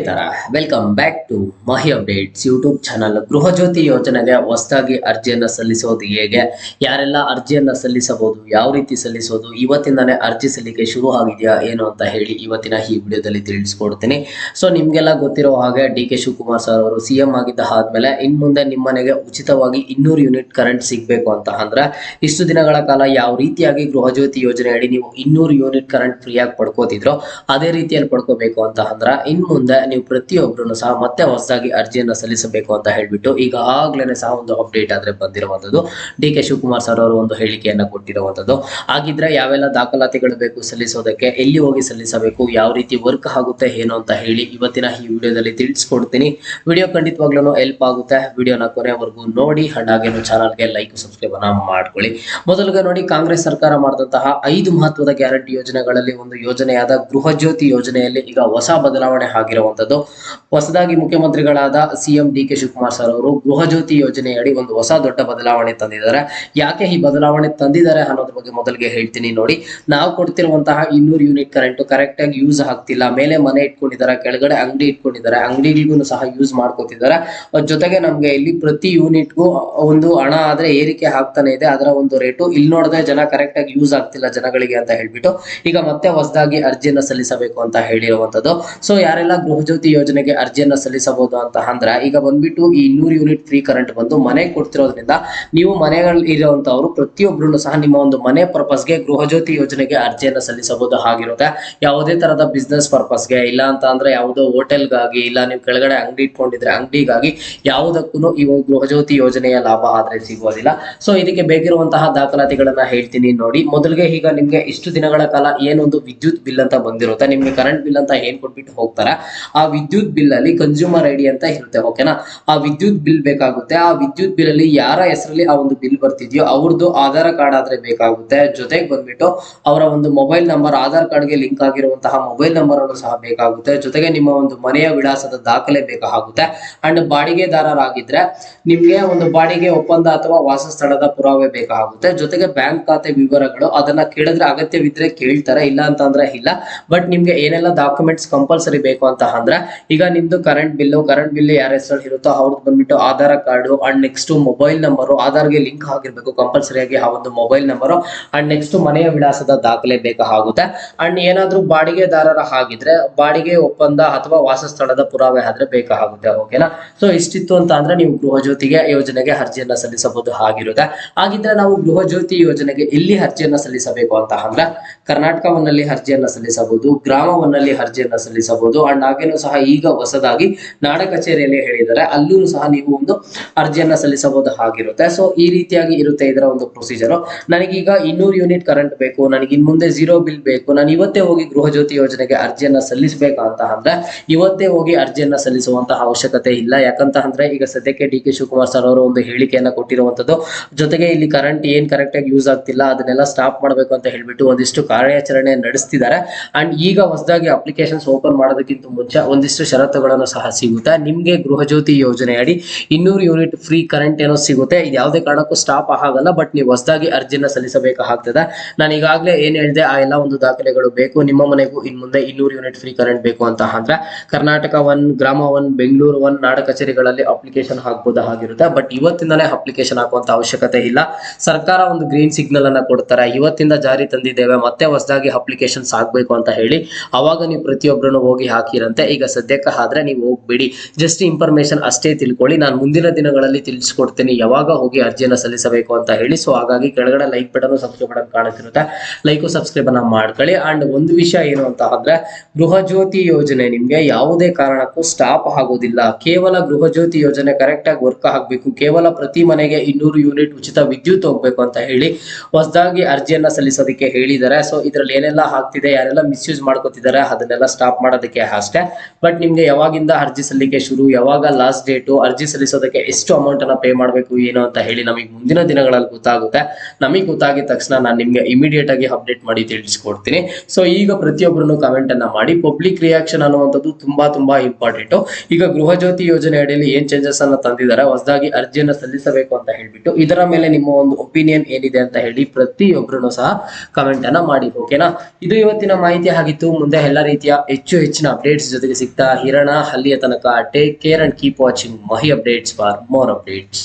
ತರ welcome back to Mahi updates YouTube channel. Gruha Jyothi ಯೋಜನೆಗೆ ಹೊಸದಾಗಿ ಅರ್ಜಿಯನ್ನು ಸಲ್ಲಿಸೋದು ಹೇಗೆ, ಯಾರೆಲ್ಲ ಅರ್ಜಿಯನ್ನು ಸಲ್ಲಿಸಬಹುದು, ಯಾವ ರೀತಿ ಸಲ್ಲಿಸೋದು, ಇವತ್ತಿಂದಾನೇ ಅರ್ಜಿ ಸಲ್ಲಿಕೆ ಶುರು ಆಗಿದೆಯಾ ಏನು ಅಂತ ಹೇಳಿ ಇವತ್ತಿನ ಈ ವಿಡಿಯೋದಲ್ಲಿ ತಿಳಿಸ್ಕೊಡ್ತೀನಿ. ಸೊ ನಿಮ್ಗೆಲ್ಲ ಗೊತ್ತಿರೋ ಹಾಗೆ ಡಿ ಕೆ ಶಿವಕುಮಾರ್ ಸರ್ ಅವರು ಸಿಎಂ ಆಗಿದ್ದ ಆದ್ಮೇಲೆ ಇನ್ ಮುಂದೆ ನಿಮ್ಮ ಮನೆಗೆ ಉಚಿತವಾಗಿ 200 ಯೂನಿಟ್ ಕರೆಂಟ್ ಸಿಗಬೇಕು ಅಂತ ಅಂದ್ರೆ ಇಷ್ಟು ದಿನಗಳ ಕಾಲ ಯಾವ ರೀತಿಯಾಗಿ ಗೃಹ ಜ್ಯೋತಿ ಯೋಜನೆ ಅಡಿ ನೀವು 200 ಯೂನಿಟ್ ಕರೆಂಟ್ ಫ್ರೀಯಾಗಿ ಪಡ್ಕೋತಿದ್ರೋ ಅದೇ ರೀತಿಯಲ್ಲಿ ಪಡ್ಕೋಬೇಕು ಅಂತ ಅಂದ್ರೆ ಇನ್ ಮುಂದೆ ನೀವು ಪ್ರತಿಯೊಬ್ಬರು ಸಹ ಮತ್ತೆ ಹೊಸದಾಗಿ ಅರ್ಜಿಯನ್ನು ಸಲ್ಲಿಸಬೇಕು ಅಂತ ಹೇಳ್ಬಿಟ್ಟು ಈಗ ಆಗ್ಲೇ ಸಹ ಒಂದು ಅಪ್ಡೇಟ್ ಆದ್ರೆ ಬಂದಿರುವಂತದ್ದು. ಡಿ ಕೆ ಶಿವಕುಮಾರ್ ಸರ್ ಅವರು ಒಂದು ಹೇಳಿಕೆಯನ್ನ ಕೊಟ್ಟಿರುವಂತದ್ದು. ಹಾಗಿದ್ರೆ ಯಾವೆಲ್ಲ ದಾಖಲಾತಿಗಳು ಬೇಕು ಸಲ್ಲಿಸೋದಕ್ಕೆ, ಎಲ್ಲಿ ಹೋಗಿ ಸಲ್ಲಿಸಬೇಕು, ಯಾವ ರೀತಿ ವರ್ಕ್ ಆಗುತ್ತೆ ಏನು ಅಂತ ಹೇಳಿ ಇವತ್ತಿನ ಈ ವಿಡಿಯೋದಲ್ಲಿ ತಿಳಿಸ್ಕೊಡ್ತೀನಿ. ವಿಡಿಯೋ ಖಂಡಿತವಾಗ್ಲೂ ಹೆಲ್ಪ್ ಆಗುತ್ತೆ. ವಿಡಿಯೋನ ಕೊನೆವರೆಗೂ ನೋಡಿ ಅಂಡ್ ಹಾಗೇನು ಚಾನಲ್ಗೆ ಲೈಕ್ ಸಬ್ಸ್ಕ್ರೈಬ್ ಅನ್ನ ಮಾಡ್ಕೊಳ್ಳಿ. ಮೊದಲಿಗೆ ನೋಡಿ, ಕಾಂಗ್ರೆಸ್ ಸರ್ಕಾರ ಮಾಡಿದಂತಹ 5 ಮಹತ್ವದ ಗ್ಯಾರಂಟಿ ಯೋಜನೆಗಳಲ್ಲಿ ಒಂದು ಯೋಜನೆಯಾದ ಗೃಹ ಜ್ಯೋತಿ ಯೋಜನೆಯಲ್ಲಿ ಈಗ ಹೊಸ ಬದಲಾವಣೆ ಆಗಿರುವಂತದ್ದು. ಹೊಸದಾಗಿ ಮುಖ್ಯಮಂತ್ರಿಗಳಾದ CM D K Shivakumar sir ಅವರು ಗೃಹ ಜ್ಯೋತಿ ಯೋಜನೆಯಡಿ ಒಂದು ಹೊಸ ದೊಡ್ಡ ಬದಲಾವಣೆ ತಂದಿದ್ದಾರೆ. ಯಾಕೆ ಈ ಬದಲಾವಣೆ ತಂದಿದ್ದಾರೆ ಅನ್ನೋದ್ರ ಬಗ್ಗೆ ಮೊದಲಿಗೆ ಹೇಳ್ತೀನಿ ನೋಡಿ. ನಾವು ಕೊಡ್ತಿರುವಂತಹ 200 ಯೂನಿಟ್ ಕರೆಂಟ್ ಕರೆಕ್ಟ್ ಆಗಿ ಯೂಸ್ ಆಗ್ತಿಲ್ಲ. ಮೇಲೆ ಮನೆ ಇಟ್ಕೊಂಡಿದ್ದಾರೆ, ಕೆಳಗಡೆ ಅಂಗಡಿ ಇಟ್ಕೊಂಡಿದ್ದಾರೆ, ಅಂಗಡಿಗಳಿಗೂ ಸಹ ಯೂಸ್ ಮಾಡ್ಕೋತಿದ್ದಾರೆ. ಜೊತೆಗೆ ನಮ್ಗೆ ಇಲ್ಲಿ ಪ್ರತಿ ಯೂನಿಟ್ಗೂ ಒಂದು ಹಣ ಆದ್ರೆ ಏರಿಕೆ ಆಗ್ತಾನೆ ಇದೆ, ಅದರ ಒಂದು ರೇಟು. ಇಲ್ಲಿ ನೋಡಿದ್ರೆ ಜನ ಕರೆಕ್ಟ್ ಆಗಿ ಯೂಸ್ ಆಗ್ತಿಲ್ಲ ಜನಗಳಿಗೆ ಅಂತ ಹೇಳ್ಬಿಟ್ಟು ಈಗ ಮತ್ತೆ ಹೊಸದಾಗಿ ಅರ್ಜಿಯನ್ನು ಸಲ್ಲಿಸಬೇಕು ಅಂತ ಹೇಳಿರುವಂತದ್ದು. ಸೊ ಯಾರೆಲ್ಲ ಗೃಹ ಜ್ಯೋತಿ ಯೋಜನೆಗೆ ಅರ್ಜಿಯನ್ನು ಸಲ್ಲಿಸಬಹುದು ಅಂತ ಅಂದ್ರೆ ಈಗ ಬಂದ್ಬಿಟ್ಟು ಈ 200 ಯೂನಿಟ್ ಫ್ರೀ ಕರೆಂಟ್ ಬಂದು ಮನೆಗೆ ಕೊಡ್ತಿರೋದ್ರಿಂದ ನೀವು ಮನೆಗಳಲ್ಲಿ ಇರುವಂತವರು ಪ್ರತಿಯೊಬ್ಬರು ಸಹ ನಿಮ್ಮ ಒಂದು ಮನೆ ಪರ್ಪಸ್ಗೆ ಗೃಹ ಜ್ಯೋತಿ ಯೋಜನೆಗೆ ಅರ್ಜಿಯನ್ನು ಸಲ್ಲಿಸಬಹುದು ಆಗಿರುತ್ತೆ. ಯಾವುದೇ ತರದ ಬಿಸ್ನೆಸ್ ಪರ್ಪಸ್ಗೆ ಇಲ್ಲ ಅಂತ ಅಂದ್ರೆ ಯಾವುದೋ ಹೋಟೆಲ್ಗಾಗಿ, ಇಲ್ಲ ನೀವು ಕೆಳಗಡೆ ಅಂಗಡಿ ಇಟ್ಕೊಂಡಿದ್ರೆ ಅಂಗಡಿಗಾಗಿ, ಯಾವುದಕ್ಕೂ ಈ ಗೃಹ ಜ್ಯೋತಿ ಯೋಜನೆಯ ಲಾಭ ಆದ್ರೆ ಸಿಗೋದಿಲ್ಲ. ಸೊ ಇದಕ್ಕೆ ಬೇಕಿರುವಂತಹ ದಾಖಲಾತಿಗಳನ್ನ ಹೇಳ್ತೀನಿ ನೋಡಿ. ಮೊದಲಿಗೆ ಈಗ ನಿಮ್ಗೆ ಇಷ್ಟು ದಿನಗಳ ಕಾಲ ಏನೊಂದು ವಿದ್ಯುತ್ ಬಿಲ್ ಅಂತ ಬಂದಿರುತ್ತೆ, ನಿಮ್ಗೆ ಕರೆಂಟ್ ಬಿಲ್ ಅಂತ ಏನ್ ಕೊಟ್ಬಿಟ್ಟು ಹೋಗ್ತಾರೆ, ಆ ವಿದ್ಯುತ್ ಬಿಲ್ ಅಲ್ಲಿ ಕನ್ಸ್ಯೂಮರ್ ಐಡಿ ಅಂತ ಇರುತ್ತೆ. ಓಕೆನಾ, ಆ ವಿದ್ಯುತ್ ಬಿಲ್ ಬೇಕಾಗುತ್ತೆ. ಆ ವಿದ್ಯುತ್ ಬಿಲ್ ಅಲ್ಲಿ ಯಾರ ಹೆಸರಲ್ಲಿ ಆ ಒಂದು ಬಿಲ್ ಬರ್ತಿದ್ಯೋ ಅವ್ರದ್ದು ಆಧಾರ್ ಕಾರ್ಡ್ ಆದ್ರೆ ಬೇಕಾಗುತ್ತೆ. ಜೊತೆಗೆ ಬಂದ್ಬಿಟ್ಟು ಅವರ ಒಂದು ಮೊಬೈಲ್ ನಂಬರ್, ಆಧಾರ್ ಕಾರ್ಡ್ಗೆ ಲಿಂಕ್ ಆಗಿರುವಂತಹ ಮೊಬೈಲ್ ನಂಬರ್ ಅನ್ನು ಸಹ ಬೇಕಾಗುತ್ತೆ. ಜೊತೆಗೆ ನಿಮ್ಮ ಒಂದು ಮನೆಯ ವಿಳಾಸದ ದಾಖಲೆ ಬೇಕಾಗುತ್ತೆ. ಅಂಡ್ ಬಾಡಿಗೆದಾರರಾಗಿದ್ರೆ ನಿಮ್ಗೆ ಒಂದು ಬಾಡಿಗೆ ಒಪ್ಪಂದ ಅಥವಾ ವಾಸಸ್ಥಳದ ಪುರಾವೆ ಬೇಕಾಗುತ್ತೆ. ಜೊತೆಗೆ ಬ್ಯಾಂಕ್ ಖಾತೆ ವಿವರಗಳು, ಅದನ್ನ ಕೇಳಿದ್ರೆ ಅಗತ್ಯವಿದ್ರೆ ಕೇಳ್ತಾರೆ, ಇಲ್ಲ ಅಂತ ಅಂದ್ರೆ ಇಲ್ಲ. ಬಟ್ ನಿಮ್ಗೆ ಏನೆಲ್ಲ ಡಾಕ್ಯುಮೆಂಟ್ಸ್ ಕಂಪಲ್ಸರಿ ಬೇಕು ಅಂತ ಅಂದ್ರೆ ಈಗ ನಿಮ್ದು ಕರೆಂಟ್ ಬಿಲ್ ಯಾರ ಹೆಸರಲ್ಲಿ ಇರುತ್ತೋ ಅವ್ರದ್ದು ಬಂದ್ಬಿಟ್ಟು Aadhaar card and next mobile number, ಆಧಾರ್ಗೆ ಲಿಂಕ್ ಆಗಿರ್ಬೇಕು ಕಂಪಲ್ಸರಿ ಆಗಿ ಆ ಒಂದು ಮೊಬೈಲ್ ನಂಬರ್. ಅಂಡ್ ನೆಕ್ಸ್ಟ್ ಮನೆಯ ವಿಳಾಸದ ದಾಖಲೆ ಬೇಕಾಗುತ್ತೆ. ಅಂಡ್ ಏನಾದ್ರೂ ಬಾಡಿಗೆದಾರರ ಆಗಿದ್ರೆ ಬಾಡಿಗೆ ಒಪ್ಪಂದ ಅಥವಾ ವಾಸಸ್ಥಳದ ಪುರಾವೆ ಆದ್ರೆ ಬೇಕಾಗುತ್ತೆ. ಓಕೆನಾ, ಸೊ ಇಷ್ಟಿತ್ತು ಅಂತ ಅಂದ್ರೆ ನೀವು ಗೃಹ ಜ್ಯೋತಿಗೆ ಯೋಜನೆಗೆ ಅರ್ಜಿಯನ್ನ ಸಲ್ಲಿಸಬಹುದು ಆಗಿರುತ್ತೆ. ಹಾಗಿದ್ರೆ ನಾವು ಗೃಹ ಜ್ಯೋತಿ ಯೋಜನೆಗೆ ಎಲ್ಲಿ ಅರ್ಜಿಯನ್ನ ಸಲ್ಲಿಸಬೇಕು ಅಂತ ಅಂದ್ರೆ ಕರ್ನಾಟಕವನ್ನಲ್ಲಿ ಅರ್ಜಿಯನ್ನ ಸಲ್ಲಿಸಬಹುದು, ಗ್ರಾಮವನ್ನಲ್ಲಿ ಅರ್ಜಿಯನ್ನ ಸಲ್ಲಿಸಬಹುದು. ಅಂಡ್ ಹಾಗೇನೂ ಸಹ ಈಗ ಹೊಸದಾಗಿ ನಾಡ ಕಚೇರಿಯಲ್ಲಿ ಹೇಳಿದರೆ ಅಲ್ಲೂ ಸಹ ನೀವು ಒಂದು ಅರ್ಜಿಯನ್ನ ಸಲ್ಲಿಸಬಹುದು ಆಗಿರುತ್ತೆ. ಸೊ ಈ ರೀತಿಯಾಗಿ ಇರುತ್ತೆ ಇದರ ಒಂದು ಪ್ರೊಸೀಜರ್. ನನಗೀಗ 200 ಯೂನಿಟ್ ಕರೆಂಟ್ ಬೇಕು, ನನಗೆ ಇನ್ ಮುಂದೆ 0 ಬಿಲ್ ಬೇಕು, ನಾನು ಇವತ್ತೇ ಹೋಗಿ ಗೃಹ ಜ್ಯೋತಿ ಯೋಜನೆಗೆ ಅರ್ಜಿಯನ್ನ ಸಲ್ಲಿಸಬೇಕು ಅಂತ ಅಂದ್ರೆ ಇವತ್ತೇ ಹೋಗಿ ಅರ್ಜಿಯನ್ನ ಸಲ್ಲಿಸುವಂತಹ ಅವಶ್ಯಕತೆ ಇಲ್ಲ. ಯಾಕಂತ ಅಂದ್ರೆ ಈಗ ಸದ್ಯಕ್ಕೆ ಡಿ ಕೆ ಶಿವಕುಮಾರ್ ಸರ್ ಅವರು ಒಂದು ಹೇಳಿಕೆಯನ್ನ ಕೊಟ್ಟಿರುವಂತದ್ದು. ಜೊತೆಗೆ ಇಲ್ಲಿ ಕರೆಂಟ್ ಏನ್ ಕರೆಕ್ಟ್ ಆಗಿ ಯೂಸ್ ಆಗ್ತಿಲ್ಲ ಅದನ್ನೆಲ್ಲ ಸ್ಟಾಪ್ ಮಾಡಬೇಕು ಅಂತ ಹೇಳ್ಬಿಟ್ಟು ಒಂದಿಷ್ಟು ಕಾರ್ಯಾಚರಣೆ ನಡೆಸ್ತಿದ್ದಾರೆ. ಅಂಡ್ ಈಗ ಹೊಸದಾಗಿ ಅಪ್ಲಿಕೇಶನ್ಸ್ ಓಪನ್ ಮಾಡೋದಕ್ಕಿಂತ ಮುಂಚೆ ಒಂದಿಷ್ಟು ಷರತ್ತುಗಳನ್ನು ಸಹ ಸಿಗುತ್ತೆ. ನಿಮ್ಗೆ ಗೃಹ ಜ್ಯೋತಿ ಯೋಜನೆ ಅಡಿ 200 ಯೂನಿಟ್ ಫ್ರೀ ಕರೆಂಟ್ ಏನೋ ಸಿಗುತ್ತೆ. ಇದು ಯಾವುದೇ ಕಾರಣಕ್ಕೂ ಸ್ಟಾಪ್ ಆಗಲ್ಲ, ಬಟ್ ನೀವು ಹೊಸದಾಗಿ ಅರ್ಜಿನ ಸಲ್ಲಿಸಬೇಕಾಗ್ತದೆ. ನಾನು ಈಗಾಗಲೇ ಏನ್ ಹೇಳಿದೆ ಆ ಎಲ್ಲ ಒಂದು ದಾಖಲೆಗಳು ಬೇಕು. ನಿಮ್ಮ ಮನೆಗೂ ಇನ್ ಮುಂದೆ 200 ಯೂನಿಟ್ ಫ್ರೀ ಕರೆಂಟ್ ಬೇಕು ಅಂತ ಅಂದ್ರೆ ಕರ್ನಾಟಕ 1, ಗ್ರಾಮ 1, ಬೆಂಗಳೂರು 1 ನಾಡ ಕಚೇರಿಗಳಲ್ಲಿ ಅಪ್ಲಿಕೇಶನ್ ಹಾಕಬಹುದು ಆಗಿರುತ್ತೆ. ಬಟ್ ಇವತ್ತಿಂದಾನೇ ಅಪ್ಲಿಕೇಶನ್ ಹಾಕುವಂತ ಅವಶ್ಯಕತೆ ಇಲ್ಲ. ಸರ್ಕಾರ ಒಂದು ಗ್ರೀನ್ ಸಿಗ್ನಲ್ ಅನ್ನ ಕೊಡ್ತಾರೆ, ಇವತ್ತಿಂದ ಜಾರಿ ತಂದಿದ್ದೇವೆ, ಮತ್ತೆ ಹೊಸದಾಗಿ ಅಪ್ಲಿಕೇಶನ್ಸ್ ಆಗ್ಬೇಕು ಅಂತ ಹೇಳಿ. ಅವಾಗ ನೀವು ಪ್ರತಿಯೊಬ್ಬರನ್ನು ಹೋಗಿ ಹಾಕಿರಂತೆ. ಈಗ ಸದ್ಯಕ್ಕೆ ಆದ್ರೆ ನೀವು ಹೋಗ್ಬೇಡಿ, ಜಸ್ಟ್ ಇನ್ಫಾರ್ಮೇಶನ್ ಅಷ್ಟೇ ತಿಳ್ಕೊಳ್ಳಿ. ನಾನು ಮುಂದಿನ ದಿನಗಳಲ್ಲಿ ತಿಳಿಸ್ಕೊಡ್ತೀನಿ ಯಾವಾಗ ಹೋಗಿ ಅರ್ಜಿಯನ್ನು ಸಲ್ಲಿಸಬೇಕು ಅಂತ ಹೇಳಿ. ಸೊ ಹಾಗಾಗಿ ಕೆಳಗಡೆ ಲೈಕ್ ಬಟನ್, ಸಬ್ಸ್ಕ್ರೈಬ್ ಬಟನ್ ಕಾಣುತ್ತಿರುತ್ತೆ, ಲೈಕ್ ಸಬ್ಸ್ಕ್ರೈಬ್ ಅನ್ನ ಮಾಡ್ಕೊಳ್ಳಿ. ಅಂಡ್ ಒಂದು ವಿಷಯ ಏನು ಅಂತ ಅಂದ್ರೆ ಗೃಹ ಜ್ಯೋತಿ ಯೋಜನೆ ನಿಮ್ಗೆ ಯಾವುದೇ ಕಾರಣಕ್ಕೂ ಸ್ಟಾಪ್ ಆಗೋದಿಲ್ಲ. ಕೇವಲ ಗೃಹ ಜ್ಯೋತಿ ಯೋಜನೆ ಕರೆಕ್ಟ್ ಆಗಿ ವರ್ಕ್ ಆಗಬೇಕು, ಕೇವಲ ಪ್ರತಿ ಮನೆಗೆ 200 ಯೂನಿಟ್ ಉಚಿತ ವಿದ್ಯುತ್ ಹೋಗ್ಬೇಕು ಅಂತ ಹೇಳಿ ಹೊಸದಾಗಿ ಅರ್ಜಿಯನ್ನ ಸಲ್ಲಿಸೋದಕ್ಕೆ ಹೇಳಿದ್ದಾರೆ. ಸೊ ಇದ್ರಲ್ಲಿ ಏನೆಲ್ಲ ಆಗ್ತಿದೆ, ಯಾರೆಲ್ಲ ಮಿಸ್ಯೂಸ್ ಮಾಡ್ಕೋತಿದ್ದಾರೆ ಅದನ್ನೆಲ್ಲ ಸ್ಟಾಪ್ ಮಾಡೋದಕ್ಕೆ ಅಷ್ಟೇ. ಬಟ್ ನಿಮ್ಗೆ ಯಾವಾಗಿಂದ ಅರ್ಜಿ ಸಲ್ಲಿಕೆ ಶುರು, ಯಾವಾಗ ಲಾಸ್ಟ್ ಡೇಟು, ಅರ್ಜಿ ಸಲ್ಲಿಸೋದಕ್ಕೆ ಎಷ್ಟು ಅಮೌಂಟ್ ಅನ್ನ ಪೇ ಮಾಡಬೇಕು ಏನು ಅಂತ ಹೇಳಿ ನಮಗೆ ಮುಂದಿನ ದಿನಗಳಲ್ಲಿ ಗೊತ್ತಾಗುತ್ತೆ. ನಮಗೆ ಗೊತ್ತಾಗಿದ ತಕ್ಷಣ ನಾನು ನಿಮ್ಗೆ ಇಮಿಡಿಯೇಟ್ ಆಗಿ ಅಪ್ಡೇಟ್ ಮಾಡಿ ತಿಳಿಸ್ಕೊಡ್ತೀನಿ. ಸೊ ಈಗ ಪ್ರತಿಯೊಬ್ಬರನ್ನು ಕಮೆಂಟ್ ಅನ್ನ ಮಾಡಿ. ಪಬ್ಲಿಕ್ ರಿಯಾಕ್ಷನ್ ಅನ್ನುವಂಥದ್ದು ತುಂಬಾ ಇಂಪಾರ್ಟೆಂಟ್. ಈಗ ಗೃಹ ಜ್ಯೋತಿ ಯೋಜನೆ ಅಡಿಯಲ್ಲಿ ಏನ್ ಚೇಂಜಸ್ ಅನ್ನ ತಂದಿದ್ದಾರೆ, ಹೊಸದಾಗಿ ಅರ್ಜಿಯನ್ನ ಸಲ್ಲಿಸಬೇಕು ಅಂತ ಹೇಳ್ಬಿಟ್ಟು ಇದರ ಮೇಲೆ ನಿಮ್ಮ ಒಂದು ಒಪಿನಿಯನ್ ಏನಿದೆ ಅಂತ ಹೇಳಿ ಪ್ರತಿಯೊಬ್ಬರು ಸಹ ಕಮೆಂಟ್ ಅನ್ನ ಮಾಡಿ. ಓಕೆನಾ, ಇದು ಇವತ್ತಿನ ಮಾಹಿತಿ ಆಗಿತ್ತು. ಮುಂದೆ ಎಲ್ಲ ರೀತಿಯ ಹೆಚ್ಚಿನ ಅಪ್ಡೇಟ್ಸ್ ಜೊತೆ ಜೊತೆಗೆ ಸಿಗ್ತಾ ಇರೋಣ. ಅಲ್ಲಿಯ ತನಕ take care and keep watching Mahi updates for more updates.